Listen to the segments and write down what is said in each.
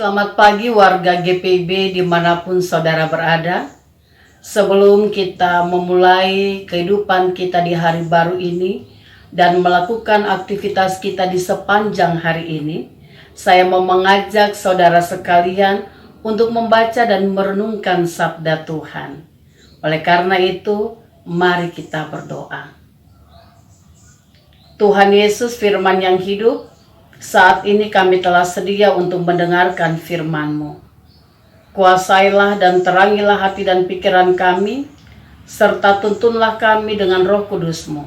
Selamat pagi warga GPIB dimanapun saudara berada. Sebelum kita memulai kehidupan kita di hari baru ini dan melakukan aktivitas kita di sepanjang hari ini, saya mau mengajak saudara sekalian untuk membaca dan merenungkan sabda Tuhan. Oleh karena itu, mari kita berdoa. Tuhan Yesus, firman yang hidup, saat ini kami telah sedia untuk mendengarkan firman-Mu. Kuasailah dan terangilah hati dan pikiran kami, serta tuntunlah kami dengan Roh Kudus-Mu,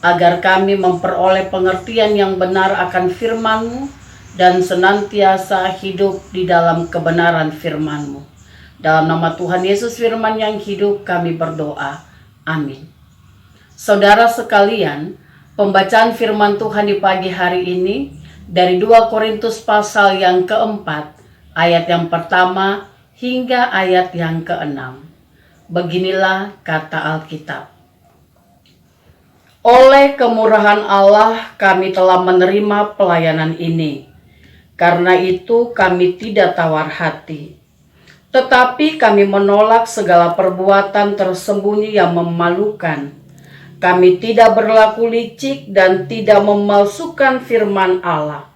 agar kami memperoleh pengertian yang benar akan firman-Mu dan senantiasa hidup di dalam kebenaran firman-Mu. Dalam nama Tuhan Yesus, firman yang hidup, kami berdoa. Amin. Saudara sekalian, pembacaan firman Tuhan di pagi hari ini dari 2 Korintus pasal yang keempat, ayat yang pertama hingga ayat yang keenam. Beginilah kata Alkitab. Oleh kemurahan Allah kami telah menerima pelayanan ini. Karena itu kami tidak tawar hati. Tetapi kami menolak segala perbuatan tersembunyi yang memalukan. Kami tidak berlaku licik dan tidak memalsukan firman Allah.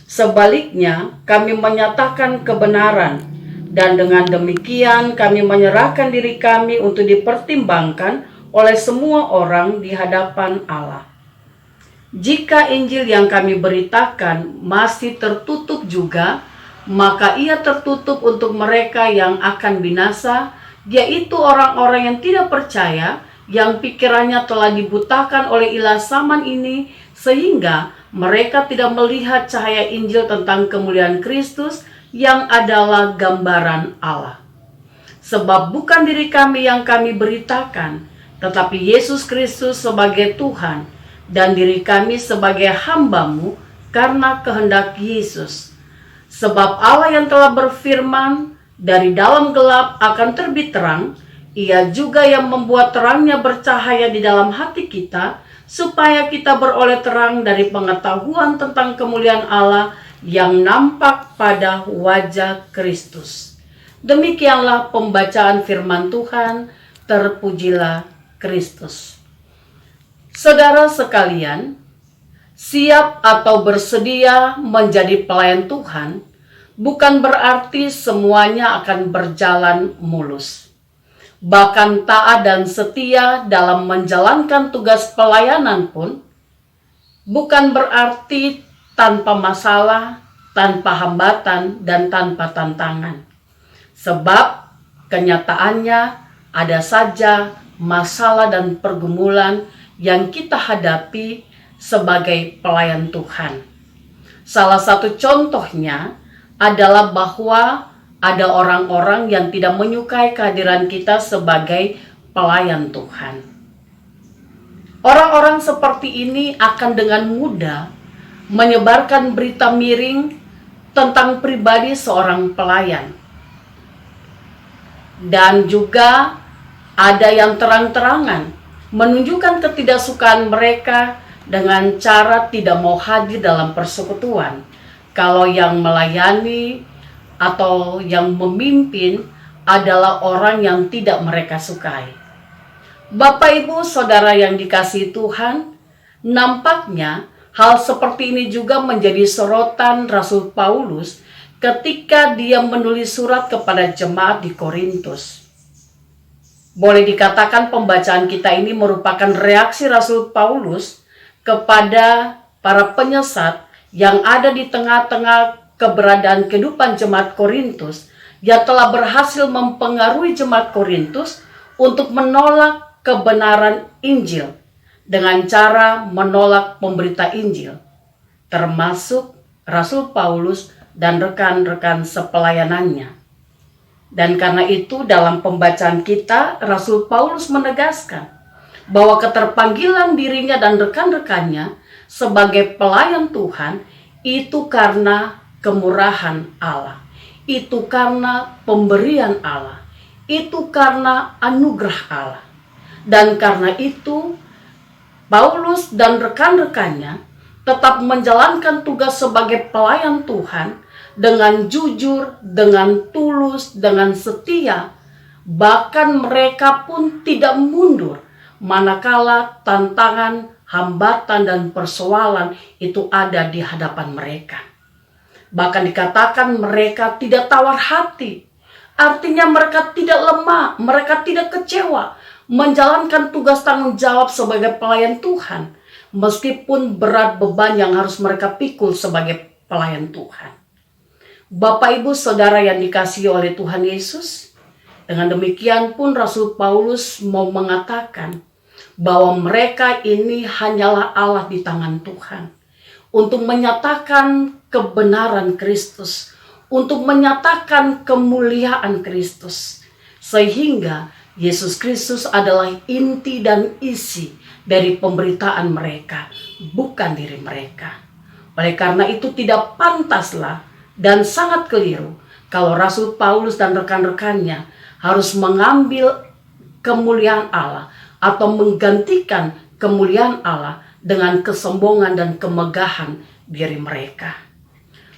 Sebaliknya, kami menyatakan kebenaran, dan dengan demikian kami menyerahkan diri kami untuk dipertimbangkan oleh semua orang di hadapan Allah. Jika Injil yang kami beritakan masih tertutup juga, maka ia tertutup untuk mereka yang akan binasa, yaitu orang-orang yang tidak percaya, yang pikirannya telah dibutakan oleh ilah zaman ini, sehingga mereka tidak melihat cahaya Injil tentang kemuliaan Kristus yang adalah gambaran Allah. Sebab bukan diri kami yang kami beritakan, tetapi Yesus Kristus sebagai Tuhan, dan diri kami sebagai hamba-Mu karena kehendak Yesus. Sebab Allah yang telah berfirman, dari dalam gelap akan terbit terang, Ia juga yang membuat terangnya bercahaya di dalam hati kita, supaya kita beroleh terang dari pengetahuan tentang kemuliaan Allah yang nampak pada wajah Kristus. Demikianlah pembacaan firman Tuhan, terpujilah Kristus. Saudara sekalian, siap atau bersedia menjadi pelayan Tuhan bukan berarti semuanya akan berjalan mulus. Bahkan taat dan setia dalam menjalankan tugas pelayanan pun bukan berarti tanpa masalah, tanpa hambatan, dan tanpa tantangan. Sebab kenyataannya ada saja masalah dan pergumulan yang kita hadapi sebagai pelayan Tuhan. Salah satu contohnya adalah bahwa ada orang-orang yang tidak menyukai kehadiran kita sebagai pelayan Tuhan. Orang-orang seperti ini akan dengan mudah menyebarkan berita miring tentang pribadi seorang pelayan. Dan juga ada yang terang-terangan menunjukkan ketidaksukaan mereka dengan cara tidak mau hadir dalam persekutuan. Kalau yang melayani atau yang memimpin adalah orang yang tidak mereka sukai. Bapak, Ibu, Saudara yang dikasihi Tuhan, nampaknya hal seperti ini juga menjadi sorotan Rasul Paulus ketika dia menulis surat kepada jemaat di Korintus. Boleh dikatakan pembacaan kita ini merupakan reaksi Rasul Paulus kepada para penyesat yang ada di tengah-tengah keberadaan kehidupan jemaat Korintus yang telah berhasil mempengaruhi jemaat Korintus untuk menolak kebenaran Injil dengan cara menolak pemberita Injil, termasuk Rasul Paulus dan rekan-rekan sepelayanannya. Dan karena itu dalam pembacaan kita, Rasul Paulus menegaskan bahwa keterpanggilan dirinya dan rekan-rekannya sebagai pelayan Tuhan itu karena kemurahan Allah, itu karena pemberian Allah, itu karena anugerah Allah. Dan karena itu Paulus dan rekan-rekannya tetap menjalankan tugas sebagai pelayan Tuhan dengan jujur, dengan tulus, dengan setia. Bahkan mereka pun tidak mundur manakala tantangan, hambatan, dan persoalan itu ada di hadapan mereka. Bahkan dikatakan mereka tidak tawar hati. Artinya mereka tidak lemah, mereka tidak kecewa menjalankan tugas tanggung jawab sebagai pelayan Tuhan, meskipun berat beban yang harus mereka pikul sebagai pelayan Tuhan. Bapak, Ibu, Saudara yang dikasihi oleh Tuhan Yesus, dengan demikian pun Rasul Paulus mau mengatakan bahwa mereka ini hanyalah alat di tangan Tuhan untuk menyatakan kebenaran Kristus, untuk menyatakan kemuliaan Kristus, sehingga Yesus Kristus adalah inti dan isi dari pemberitaan mereka, bukan diri mereka. Oleh karena itu tidak pantaslah dan sangat keliru kalau Rasul Paulus dan rekan-rekannya harus mengambil kemuliaan Allah atau menggantikan kemuliaan Allah dengan kesombongan dan kemegahan diri mereka.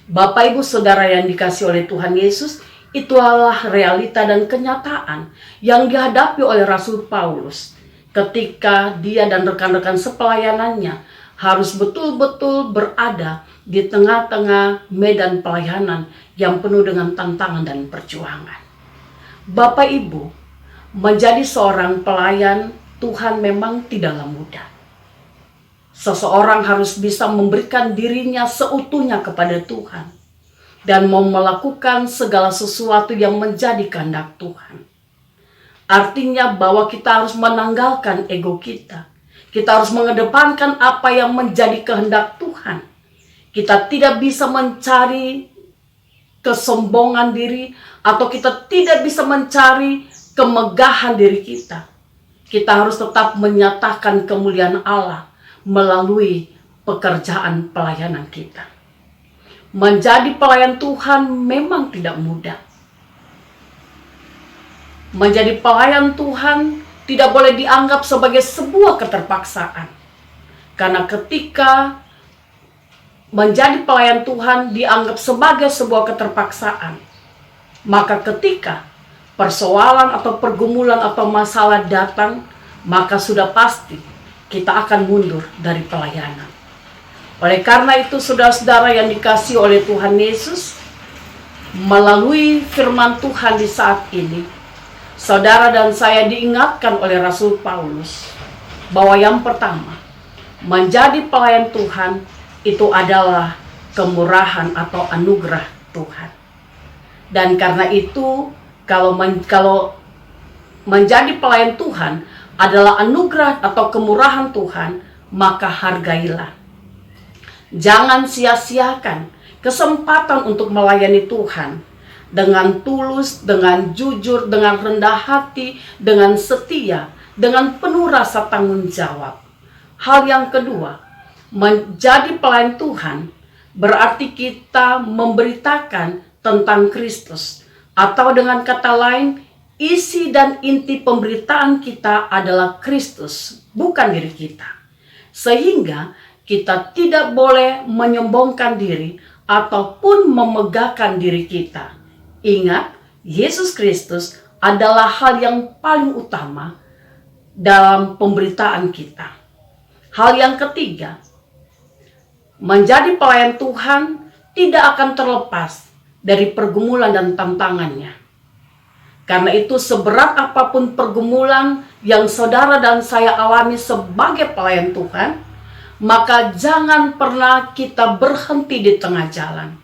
Bapak, Ibu, Saudara yang dikasihi oleh Tuhan Yesus, itu adalah realita dan kenyataan yang dihadapi oleh Rasul Paulus ketika dia dan rekan-rekan sepelayanannya harus betul-betul berada di tengah-tengah medan pelayanan yang penuh dengan tantangan dan perjuangan. Bapak, Ibu, menjadi seorang pelayan Tuhan memang tidaklah mudah. Seseorang harus bisa memberikan dirinya seutuhnya kepada Tuhan dan mau melakukan segala sesuatu yang menjadi kehendak Tuhan. Artinya bahwa kita harus menanggalkan ego kita. Kita harus mengedepankan apa yang menjadi kehendak Tuhan. Kita tidak bisa mencari kesombongan diri atau kita tidak bisa mencari kemegahan diri kita. Kita harus tetap menyatakan kemuliaan Allah melalui pekerjaan pelayanan kita. Menjadi pelayan Tuhan memang tidak mudah. Menjadi pelayan Tuhan tidak boleh dianggap sebagai sebuah keterpaksaan. Karena ketika menjadi pelayan Tuhan dianggap sebagai sebuah keterpaksaan, maka ketika persoalan atau pergumulan atau masalah datang, maka sudah pasti kita akan mundur dari pelayanan. Oleh karena itu, saudara-saudara yang dikasihi oleh Tuhan Yesus, melalui firman Tuhan di saat ini, saudara dan saya diingatkan oleh Rasul Paulus bahwa yang pertama, menjadi pelayan Tuhan itu adalah kemurahan atau anugerah Tuhan. Dan karena itu, kalau menjadi pelayan Tuhan adalah anugerah atau kemurahan Tuhan, maka hargailah. Jangan sia-siakan kesempatan untuk melayani Tuhan dengan tulus, dengan jujur, dengan rendah hati, dengan setia, dengan penuh rasa tanggung jawab. Hal yang kedua, menjadi pelayan Tuhan berarti kita memberitakan tentang Kristus, atau dengan kata lain, isi dan inti pemberitaan kita adalah Kristus, bukan diri kita. Sehingga kita tidak boleh menyombongkan diri ataupun memegahkan diri kita. Ingat, Yesus Kristus adalah hal yang paling utama dalam pemberitaan kita. Hal yang ketiga, menjadi pelayan Tuhan tidak akan terlepas dari pergumulan dan tantangannya. Karena itu, seberat apapun pergumulan yang saudara dan saya alami sebagai pelayan Tuhan, maka jangan pernah kita berhenti di tengah jalan.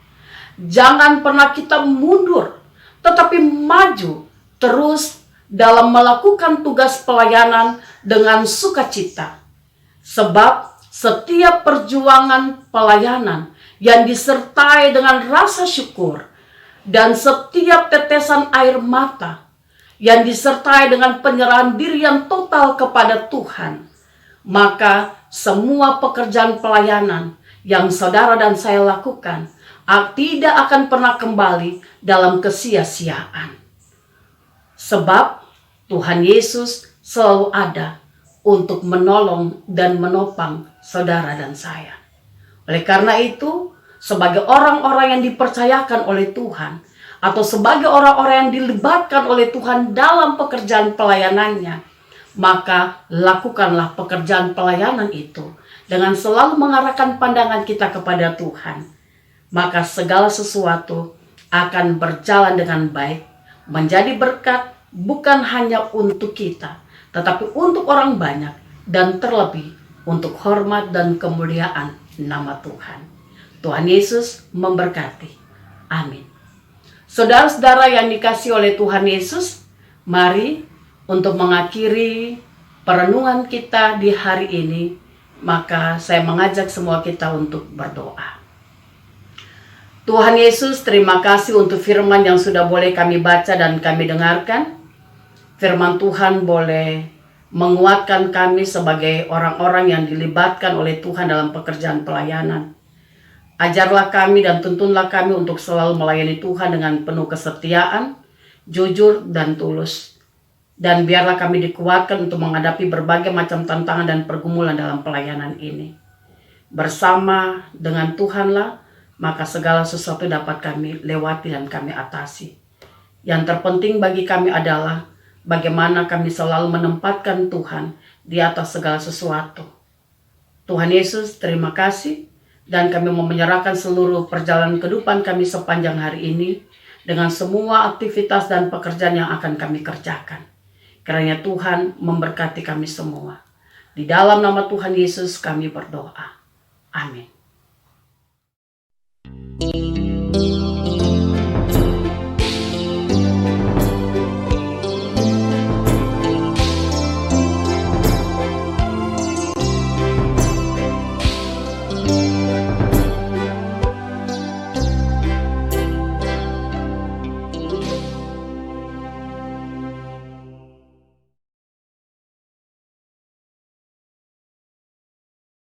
Jangan pernah kita mundur, tetapi maju terus dalam melakukan tugas pelayanan dengan sukacita. Sebab setiap perjuangan pelayanan yang disertai dengan rasa syukur dan setiap tetesan air mata yang disertai dengan penyerahan diri yang total kepada Tuhan, maka semua pekerjaan pelayanan yang saudara dan saya lakukan tidak akan pernah kembali dalam kesia-siaan. Sebab Tuhan Yesus selalu ada untuk menolong dan menopang saudara dan saya. Oleh karena itu, sebagai orang-orang yang dipercayakan oleh Tuhan, atau sebagai orang-orang yang dilibatkan oleh Tuhan dalam pekerjaan pelayanannya, maka lakukanlah pekerjaan pelayanan itu dengan selalu mengarahkan pandangan kita kepada Tuhan. Maka segala sesuatu akan berjalan dengan baik, menjadi berkat bukan hanya untuk kita, tetapi untuk orang banyak, dan terlebih untuk hormat dan kemuliaan nama Tuhan. Tuhan Yesus memberkati. Amin. Saudara-saudara yang dikasihi oleh Tuhan Yesus, mari untuk mengakhiri perenungan kita di hari ini, maka saya mengajak semua kita untuk berdoa. Tuhan Yesus, terima kasih untuk firman yang sudah boleh kami baca dan kami dengarkan. Firman Tuhan boleh menguatkan kami sebagai orang-orang yang dilibatkan oleh Tuhan dalam pekerjaan pelayanan. Ajarlah kami dan tuntunlah kami untuk selalu melayani Tuhan dengan penuh kesetiaan, jujur dan tulus. Dan biarlah kami dikuatkan untuk menghadapi berbagai macam tantangan dan pergumulan dalam pelayanan ini. Bersama dengan Tuhanlah, maka segala sesuatu dapat kami lewati dan kami atasi. Yang terpenting bagi kami adalah bagaimana kami selalu menempatkan Tuhan di atas segala sesuatu. Tuhan Yesus, terima kasih. Dan kami mau menyerahkan seluruh perjalanan kehidupan kami sepanjang hari ini dengan semua aktivitas dan pekerjaan yang akan kami kerjakan. Kiranya Tuhan memberkati kami semua. Di dalam nama Tuhan Yesus kami berdoa. Amin.